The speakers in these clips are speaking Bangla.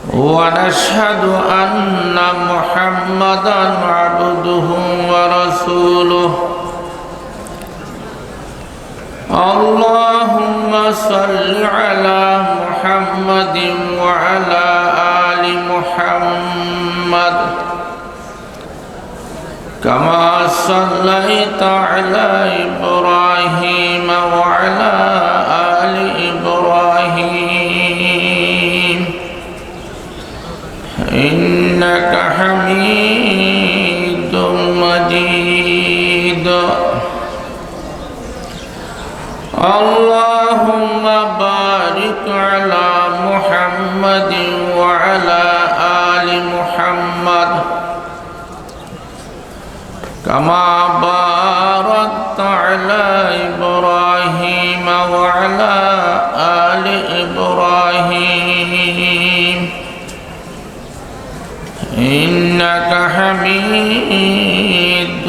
ونشهد أن محمدًا عبده ورسوله. اللهم صل على محمد وعلى آل محمد كما صليت على إبراهيم وعلى آل إبراهيم إنك حميد مجيد. اللهم بارك على محمد وعلى آل محمد كما باركت على إبراهيم وعلى آل إبراهيم إنك حميد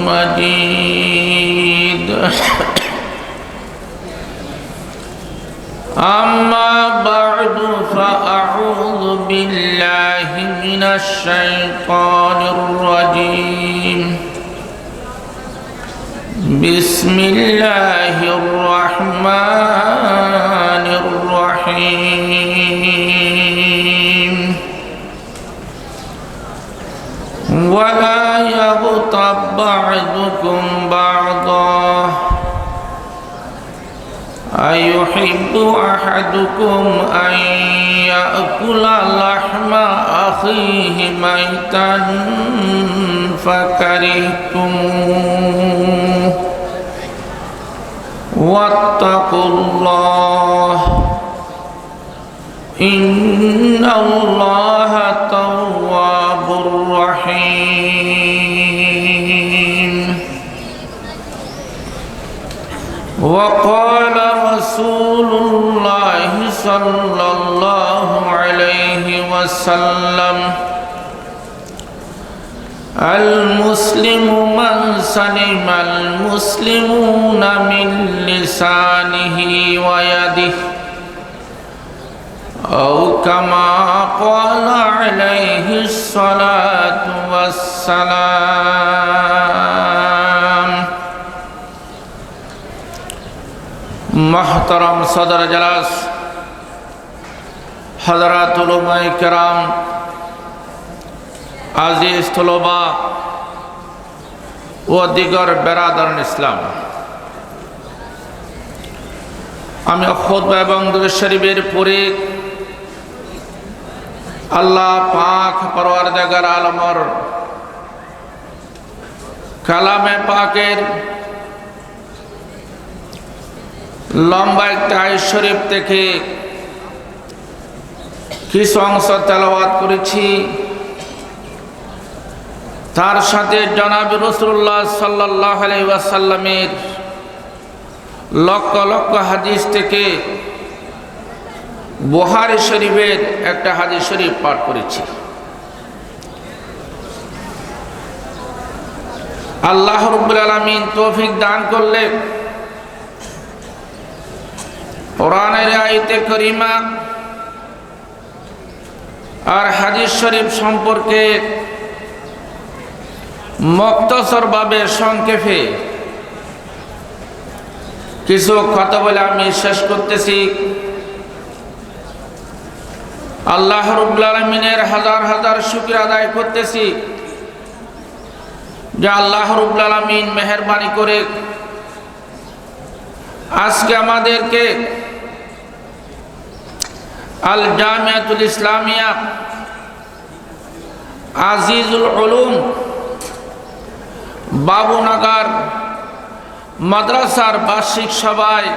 مجيد. أما بعد فأعوذ بالله من الشيطان الرجيم. بسم الله الرحمن الرحيم. ولا يغتب بعضكم بعضا أيحب أحدكم أن يأكل لحم أخيه ميتا فكرهتموه واتقوا الله إن الله تواب رحيم. وقال رسول الله صلى الله عليه وسلم المسلم من سلم المسلمون من لسانه ويده أو كما قال عليه الصلاة والسلام. محترم صدر جلاس حضرات علماء کرام আজিজ তলবা ও দিগর বেরাদারান ইসলাম, আমি খুতবা এবং দুরূদ শরীফের পরে আল্লাহ পাক পরওয়ারদিগার আলমের কালামে পাকের লম্বা একটা আয়াত শরীফ থেকে কিছু অংশ তেলাওয়াত করেছি। তার সাথে জনাব রাসূলুল্লাহ সাল্লাল্লাহু আলাইহি ওয়াসাল্লামের লক্ষ লক্ষ হাদিস থেকে বুখারী শরীফের একটা হাদিস শরীফ পাঠ করেছি। আল্লাহ রাব্বুল আলামিন তৌফিক দান করলে কোরআনের আয়াতে কারিমা আর হাদিস শরীফ সম্পর্কে মুক্তসরভাবে সংক্ষেপে কিছু কথা বলে আমি শেষ করতেছি। আল্লাহ রাব্বুল আলামিনের হাজার হাজার শুকরিয়া আদায় করতেছি যে আল্লাহ রাব্বুল আলামিন মেহেরবানি করে আজকে আমাদেরকে আল জামিয়াতুল ইসলামিয়া আজিজুল উলুম বাবুনগর মাদ্রাসার বার্ষিক সভায়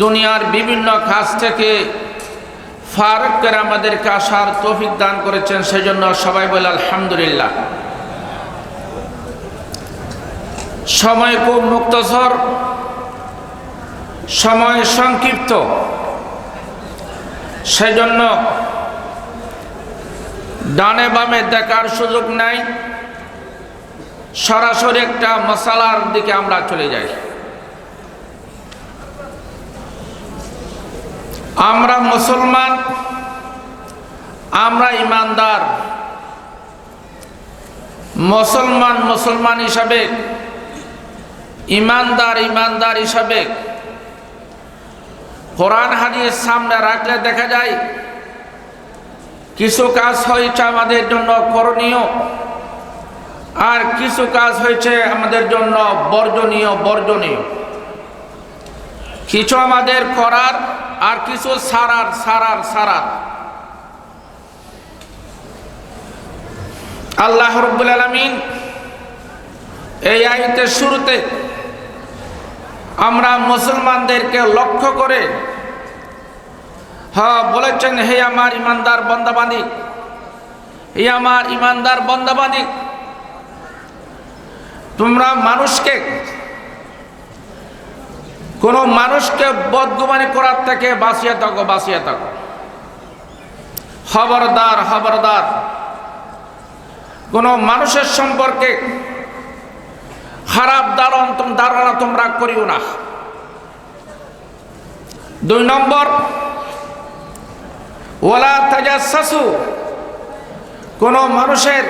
দুনিয়ার বিভিন্ন কাজ থেকে ফারক করে আমাদেরকে আসার তৌফিক দান করেছেন, সেজন্য সবাই বলে আলহামদুলিল্লাহ। সময় খুব মুক্তসর, সময় সংক্ষিপ্ত, সেজন্য ডানে বামে দেখার সুযোগ নাই, সরাসরি একটা মাসালার দিকে আমরা চলে যাই। আমরা মুসলমান, আমরা ইমানদার মুসলমান হিসাবে, ইমানদার হিসাবে কোরআন হাদিস সামনে রাখলে দেখা যায় কিছু কাজ হয়েছে আমাদের জন্য করণীয়, আর কিছু কাজ হয়েছে আমাদের জন্য বর্জনীয়। কিছু আমাদের করার আর কিছু সারার। আল্লাহ রাব্বুল আলামিন এই আয়াতের শুরুতে আমরা মুসলমানদেরকে লক্ষ্য করে বলেছেন, হে আমার ইমানদার বান্দাবান্দি, তোমরা কোন মানুষকে বদগুমানি করার থেকে বাঁচিয়ে থাকো। খবরদার কোন মানুষের সম্পর্কে খারাপ ধারণা তোমরা করিও না। 2 নম্বর, ওয়ালা তাজাসসু, কোন মানুষের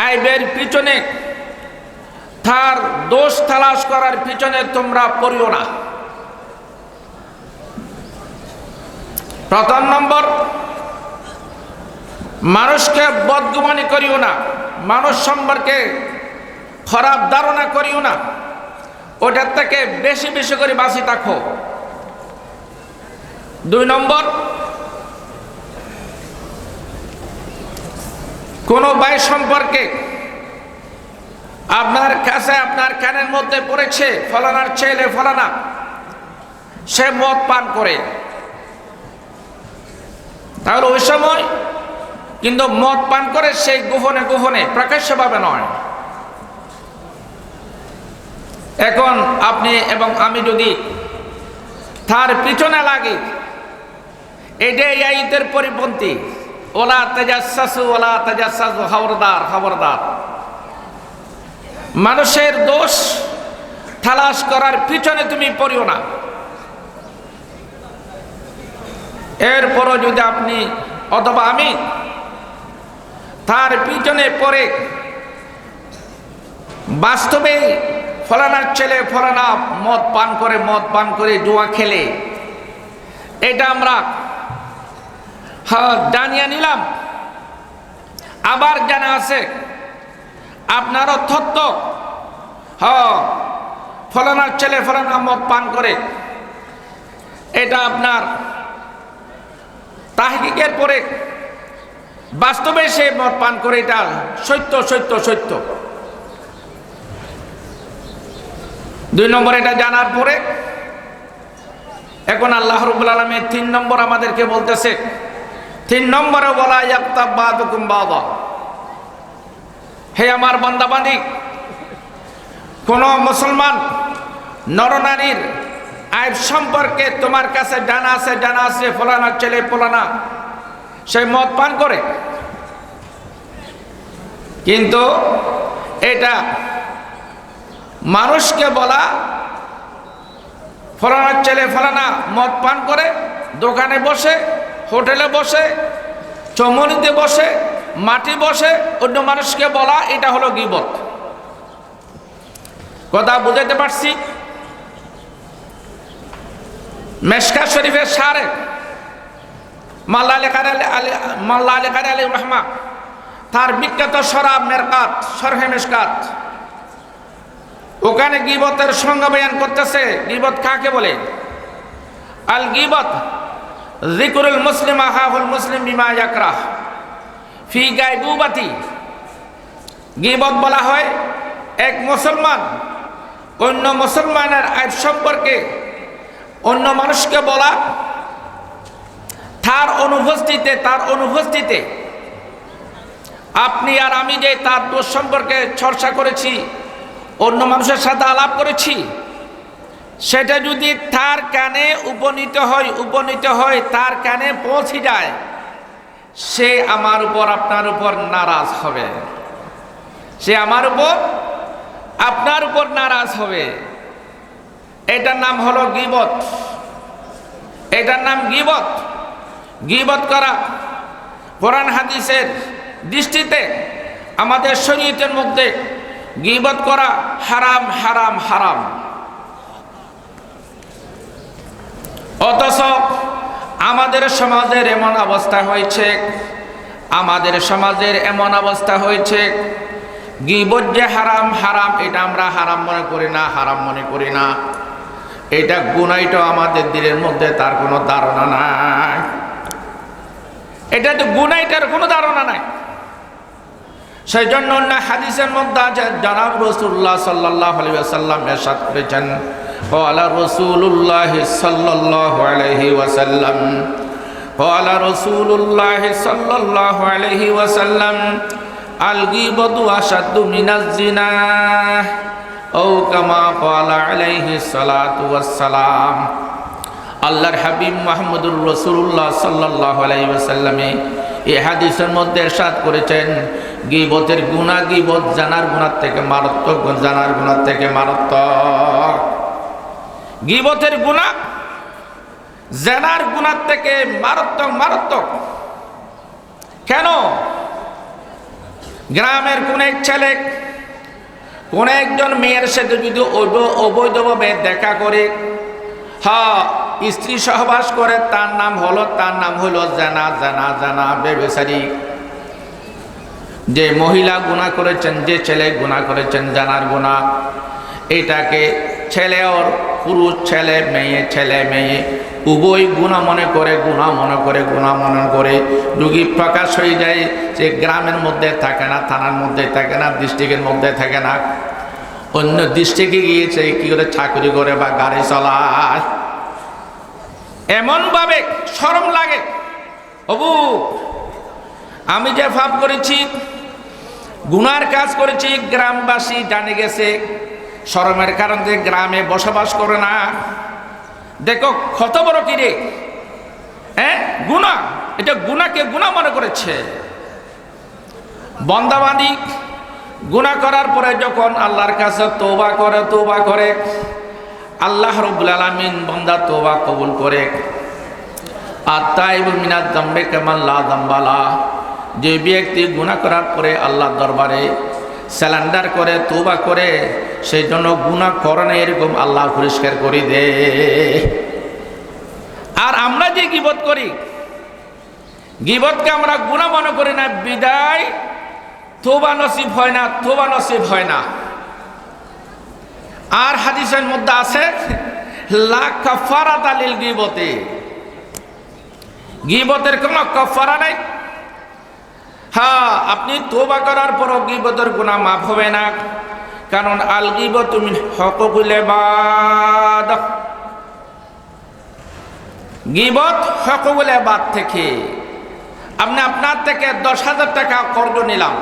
আইবের পিছনে, তার দোষ তালাশ করার পিছনে তোমরা পড়িও না। 1 নম্বর, মানুষকে বদগুমানি করিও না, মানুষ সম্পর্কে খারাপ ধারণা করিও না, ওটার থেকে বেশি করে বাঁচি থাকো। 2 নম্বর, কোন ভাই সম্পর্কে আপনার কাছে, আপনার কানের মধ্যে পড়েছে ফলানার ছেলে ফলানা সে মদ পান করে, তাহলে ওই সময় কিন্তু মদ পান করে সেই গোপনে প্রকাশ্যভাবে নয়। এখন আপনি এবং আমি যদি তার পিছনে লাগি, এটাই আয়াতের পরিপন্থী। ওলা তাজাসসু, খবরদার মানুষের দোষ তালাশ করার পিছনে তুমি পড়িও না। এরপরও যদি আপনি অথবা আমি তার পিছনে পড়ে বাস্তবে ফলানার ছেলে ফলানা মদ পান করে জুয়া খেলে, এটা আমরা জানিয়ে নিলাম। আবার জানা আছে আপনারও তথ্য ফলানার ছেলে ফলানা মদ পান করে, এটা আপনার তাহকিকের পরে বাস্তবে সে মদ পান করে, এটা সত্য। 2 নম্বর, এটা জানার পরে এখন আল্লাহ রাব্বুল আলামিন 3 নম্বর আমাদেরকে বলতেছে, 3 নম্বরে ওয়ালা ইয়াক্তাব বাদুকুম বাদা, হে আমার বান্দাবান্দি, কোন মুসলমান নরনারীর আইব সম্পর্কে তোমার কাছে জানা আছে ফলানার ছেলে ফলানা সে মদ পান করে, কিন্তু এটা মানুষকে বলা ফলানার ছেলে ফলানা মদ পান করে, দোকানে বসে, হোটেলে বসে, চমনিতে বসে, মাটি বসে অন্য মানুষকে বলা, এটা হলো গীবত। কথা বুঝাতে পারছি? মেশকাত শরীফের শারে মাল্লা আলী কারি আলী রহমা তার বিখ্যাত শরাব মেরকাত, শরহে মেশকাত, ওখানে গীবতের সংজ্ঞা বয়ান করতেছে। গীবত কাকে বলে? আল গীবত যিকরুল মুসলিম আখাহুল মুসলিম বিমা ইয়াকরাহ ফি গায়বুবাতি। গীবত বলা হয় এক মুসলমান অন্য মুসলমানের আইব সম্পর্কে অন্য মানুষকে বলা, তার অনুপস্থিতিতে আপনি আর আমি যে তার দোষ সম্পর্কে চর্চা করেছি, অন্য মানুষের সাথে আলাপ করেছি, সেটা যদি তার কানে উপনীত হয় তার কানে পৌঁছে যায়, সে আমার উপর আপনার উপর নারাজ হবে, সে আমার উপর আপনার উপর নারাজ হবে। এটার নাম হলো গীবত, এটার নাম গীবত। গীবত করা কোরআন হাদিসের দৃষ্টিতে আমাদের শরীয়তের মধ্যে গীবত করা হারাম হারাম হারাম। অথচ আমাদের সমাজের এমন অবস্থা হয়েছে, আমাদের সমাজের এমন অবস্থা হয়েছে, গীবত যে হারাম হারাম এটা আমরা হারাম মনে করি না, হারাম মনে করি না। এটা গুনাহটা আমাদের দিলের মধ্যে তার কোনো ধারণা নাই। এটা তো গুনাহটার কোনো ধারণা নাই। সেই জন্য না হাদিসের মধ্যে আছে, জনাব রাসূলুল্লাহ সাল্লাল্লাহু আলাইহি ওয়াসাল্লাম ইরশাদ করেছেন, ক্বালা রাসূলুল্লাহ সাল্লাল্লাহু আলাইহি ওয়াসাল্লাম, ক্বালা রাসূলুল্লাহ সাল্লাল্লাহু আলাইহি ওয়াসাল্লাম, আল গীবাতু আশাদ্দু মিনাজ জিনা ও কামা ক্বালা আলাইহিস সালাতু ওয়াস সালাম। আল্লাহর হাবিব মুহাম্মদুর রাসূলুল্লাহ সাল্লাল্লাহু আলাইহি ওয়াসাল্লামে এই হাদিসের মধ্যে ইরশাদ করেছেন, গীবতের গুনাহ, গীবত জানার গুনাহ থেকে মারাত্মক, জানার গুনাহ থেকে মারাত্মক। গীবতের গুনাহ জানার গুনাহ থেকে মারাত্মক, মারাত্মক। কেন? গ্রামের কোন এক ছেলে কোন একজন মেয়ের সাথে যদি অবৈধভাবে দেখা করে, স্ত্রী সহবাস করে, তার নাম হলো জানা, জানা, জানা, ব্যভিচারী। যে মহিলা গুনাহ করেছেন, যে ছেলে গুনাহ করেছেন জানার গুনাহ, এটাকে ছেলে ওর পুরুষ, ছেলে মেয়ে উভয় গুনাহ মনে করে, গুনাহ মনে করে, গুনাহ মনে করে রোগী প্রকাশ হয়ে যায়। যে গ্রামের মধ্যে থাকে না, থানার মধ্যে থাকে না, ডিস্ট্রিক্টের মধ্যে থাকে না, অন্য ডিস্ট্রিক্টে গিয়েছে কি করে চাকরি করে বা গাড়ি চালায়। এমন ভাবে শরম লাগে, আমি যে পাপ করেছি, গুনার কাজ করেছি, গ্রামবাসী জানে গেছে, শরমের কারণে গ্রামে বসবাস করে না। দেখো কত বড় কি রে, গুনাহ। এটা গুনাহকে গুনাহ মনে করেছে। বান্দাবান্দি গুনাহ করার পরে যখন আল্লাহর কাছে তওবা করে, আল্লাহ রাব্বুল আলামিন বান্দার তওবা কবুল করে। আত-তাইবু মিনাজ যামবি কামান লা যামবা লা। যে ব্যক্তি গুনাহ করার পরে আল্লাহর দরবারে স্যালেন্ডার করে, তওবা করে, সেই জন্য গুনাহ করে না এরকম আল্লাহ পরিষ্কার করে দে। আর আমরা যে গীবত করি, গীবতকে আমরা গুনাহ মনে করি না, বিদায় তওবা নসিব হয় না, তওবা নসিব হয় না। আর হাদিসের মধ্যে আছে, লা কাফারাতা লিল গীবতি, গীবতের কোনো কাফারা নাই। আপনি তওবা করার পরও গীবতের গুনাহ মাফ হবে না, কারণ আল গীবতু মিন হুকুকিল ইবাদ, গীবত হুকুকুল ইবাদ থেকে। আপনার থেকে 10,000 টাকা কর্জ নিলাম,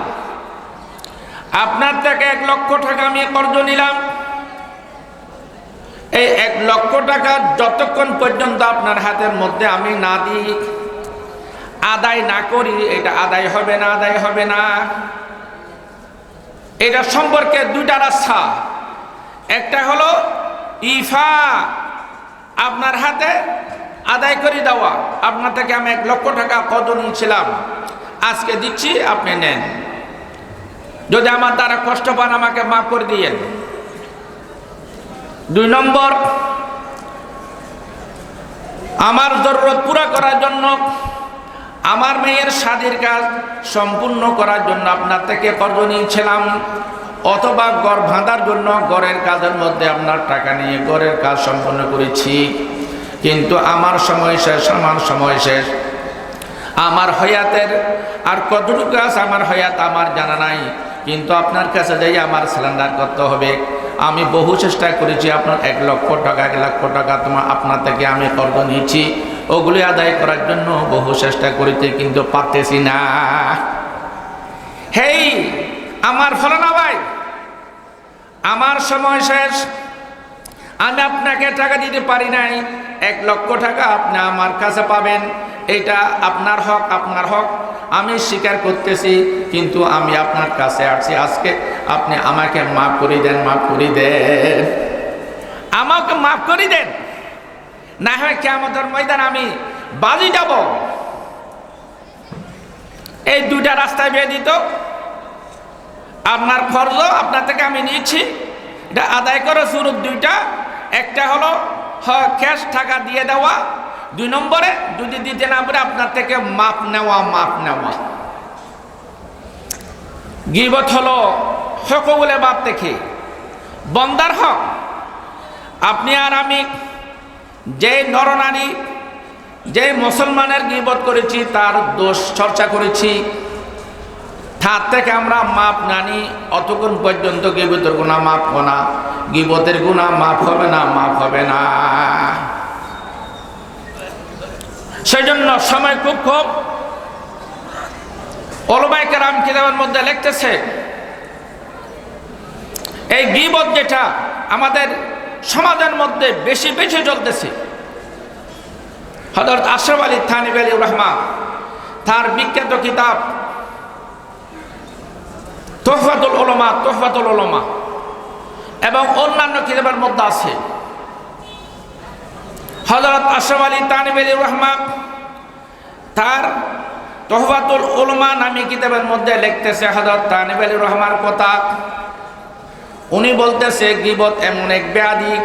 আপনার থেকে 1 লক্ষ টাকা আমি কর্জ নিলাম। এই 1 লক্ষ টাকা যতক্ষণ পর্যন্ত আপনার হাতের মধ্যে আমি না দিই, আদায় না করি, এটা আদায় হবে না, আদায় হবে না। এটা সম্পর্কে দুইটা রাস্তা। একটা হলো ইফা, আপনার হাতে আদায় করে দেওয়া। আপনার থেকে আমি 1 লক্ষ টাকা কর্জ নিয়েছিলাম, আজকে দিচ্ছি, আপনি নেন। যদি আমার দ্বারা কষ্ট পান আমাকে মাফ করে দিয়েন। 2 নম্বর, আমার জরুরত পুরা করার জন্য, আমার মেয়ের শাদীর কাজ সম্পূর্ণ করার জন্য আপনার থেকে কর্জ নিয়েছিলাম, অথবা ঘর বাঁধার জন্য ঘরের কাজের মধ্যে আপনার টাকা নিয়ে ঘরের কাজ সম্পন্ন করেছি, কিন্তু আমার সময় শেষ, আমার হয়াতের আর কতটুকু আছে আমার হয়াত আমার জানা নাই, কিন্তু আপনার কাছে যাই আমার সিলিন্ডার করতে হবে। আমি বহু চেষ্টা করেছি, আপনার 1 লক্ষ টাকা আপনার থেকে আমি কর্জ নিয়েছি, ওগুলি আদায় করার জন্য বহু চেষ্টা করেছি, কিন্তু পারতেছি না। হেই আমার ফলানা ভাই, আমার সময় শেষ, আমি আপনাকে টাকা দিতে পারি নাই। 1 লক্ষ টাকা আপনি আমার কাছে পাবেন, এটা আপনার হক, আপনার হক আমি স্বীকার করতেছি, কিন্তু আমি আপনার কাছে আসছি, আজকে আপনি আমাকে মাফ করে দেন, মাফ করে দেন, আমাকে মাফ করে দেন, না হয় কিয়ামতের ময়দানে আমি বাজি যাব। এই দুইটা রাস্তায় বিয়ে দিত, আপনার ফরজ আপনার থেকে আমি নিয়েছি, এটা আদায় করার সুরত দুইটা। একটা হলো ক্যাশ টাকা দিয়ে দেওয়া, 2 নম্বরে যদি দিতে না পারে আপনার থেকে মাপ নেওয়া। গীবত হলো হকগুলো বাপ থেকে বন্দার হক। আপনি আর আমি যে নরনারী যে মুসলমানের গীবত করেছি, তার দোষ চর্চা করেছি, তার থেকে আমরা মাপ নানি, অতক্ষণ পর্যন্ত গীবতের গুনাহ মাপ হবে না, গীবতের গুনাহ মাপ হবে না। সেই জন্য সময় খুব কম। উলামায়ে কেরাম কিতাবের মধ্যে লিখতেছে, এই গীবত যেটা আমাদের সমাজের মধ্যে বেশি চলতেছে। হযরত আশরাফ আলী থানভী আলাইহির রহমা তার বিখ্যাত কিতাব তুহফাতুল উলামা এবং অন্যান্য কিতাবের মধ্যে আছে। হযরত আশরাফ আলী থানভী আলাইহির রহমা তার তুহফাতুল উলামা নামী কিতাবের মধ্যে লিখতেছে হযরত থানভী আলাইহির রহমার কথা। উনি বলতেছে, গীবত এমন এক ব্যাধি,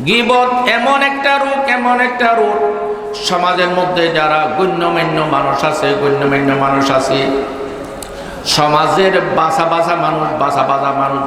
গীবত এমন একটা রোগ, সমাজের মধ্যে যারা গণ্যমান্য মানুষ আছে, সমাজের বাসা মানুষ